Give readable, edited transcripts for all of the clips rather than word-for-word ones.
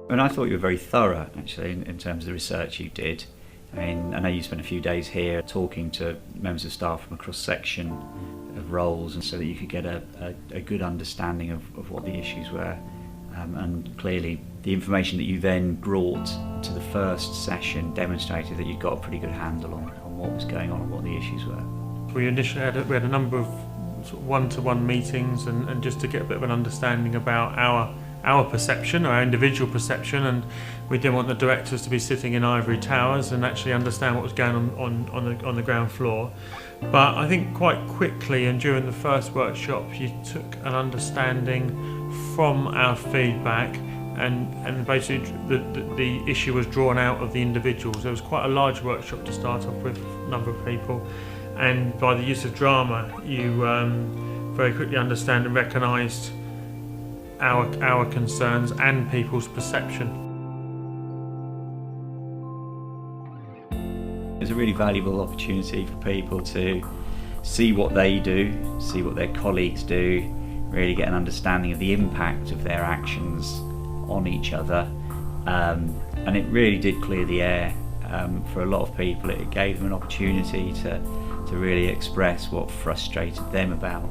And I thought you were very thorough, actually, in terms of the research you did. I mean, I know you spent a few days here talking to members of staff from a cross-section of roles, and so that you could get a good understanding of what the issues were. And clearly, the information that you then brought to the first session demonstrated that you'd got a pretty good handle on what was going on and what the issues were. We initially had a number of sort of one-to-one meetings and just to get a bit of an understanding about our perception, our individual perception, and we didn't want the directors to be sitting in ivory towers and actually understand what was going on the ground floor. But I think quite quickly and during the first workshop you took an understanding from our feedback, and basically the issue was drawn out of the individuals. There was quite a large workshop to start off with, a number of people, and by the use of drama you very quickly understand and recognised our concerns and people's perception. It's a really valuable opportunity for people to see what they do, see what their colleagues do, really get an understanding of the impact of their actions on each other, and it really did clear the air for a lot of people. It gave them an opportunity to really express what frustrated them about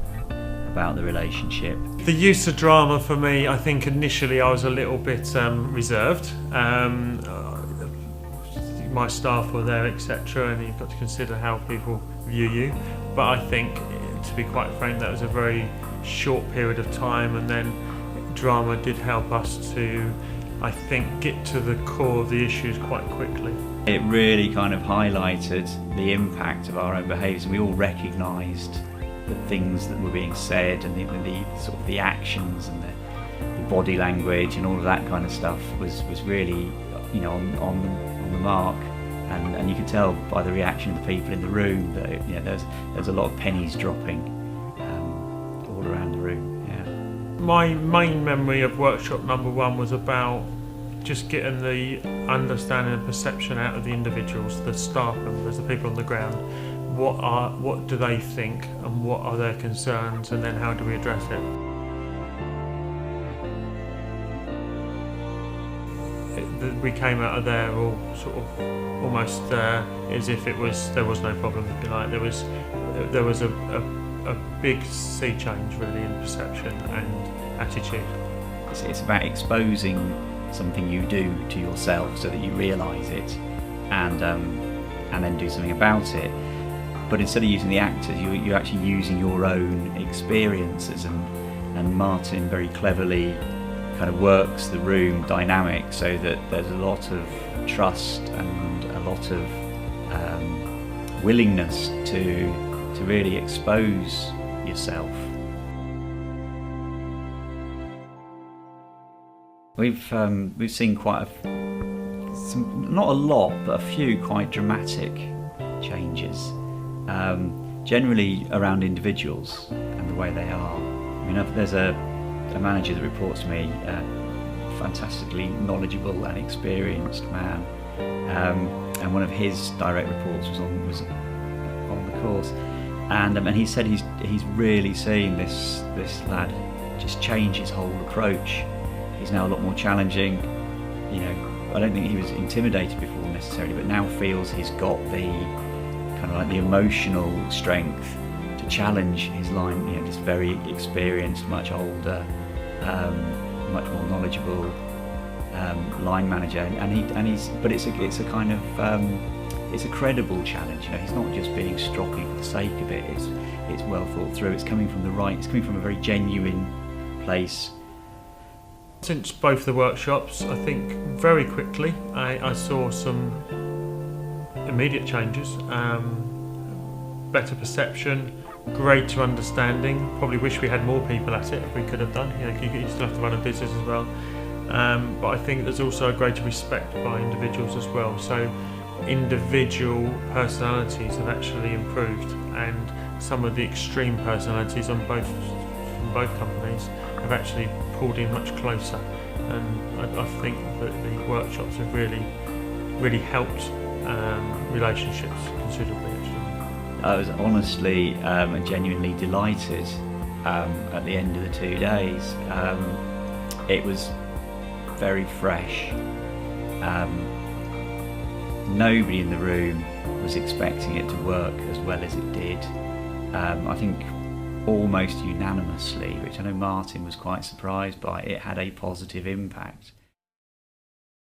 the relationship. The use of drama for me, I think initially I was a little bit reserved. My staff were there, etc., and you've got to consider how people view you. But I think, to be quite frank, that was a very short period of time, and then drama did help us to, I think, get to the core of the issues quite quickly. It really kind of highlighted the impact of our own behaviours, and we all recognised the things that were being said, and the sort of the actions and the body language and all of that kind of stuff was really, you know, on the mark, and you could tell by the reaction of the people in the room that, you know, there's a lot of pennies dropping all around the room. Yeah. My main memory of workshop number one was about just getting the understanding and perception out of the individuals, the staff members, the people on the ground. What do they think, and what are their concerns, and then how do we address it? We came out of there all sort of almost as if there was no problem, if you like. There was a big sea change really in perception and attitude. It's about exposing something you do to yourself so that you realise it, and then do something about it. But instead of using the actors, you're actually using your own experiences, and Martin very cleverly kind of works the room dynamic so that there's a lot of trust and a lot of willingness to really expose yourself. We've seen not a lot, but a few quite dramatic changes. Generally around individuals and the way they are. I mean, there's a manager that reports to me, fantastically knowledgeable and experienced man, and one of his direct reports was on the course, and he said he's really seen this lad just change his whole approach. He's now a lot more challenging. You know, I don't think he was intimidated before necessarily, but now feels he's got the kind of like the emotional strength to challenge his line. You know, this very experienced, much older, much more knowledgeable line manager, but it's a kind of it's a credible challenge. You know, he's not just being stroppy for the sake of it. It's well thought through. It's coming from a very genuine place. Since both the workshops, I think very quickly I saw some immediate changes, better perception, greater understanding. Probably wish we had more people at it if we could have done. You know, you still have to run a business as well. But I think there's also a greater respect by individuals as well. So individual personalities have actually improved, and some of the extreme personalities from both companies have actually pulled in much closer. And I think that the workshops have really helped relationships considerably, actually. I was honestly and genuinely delighted at the end of the 2 days. It was very fresh. Nobody in the room was expecting it to work as well as it did. I think almost unanimously, which I know Martin was quite surprised by, it had a positive impact.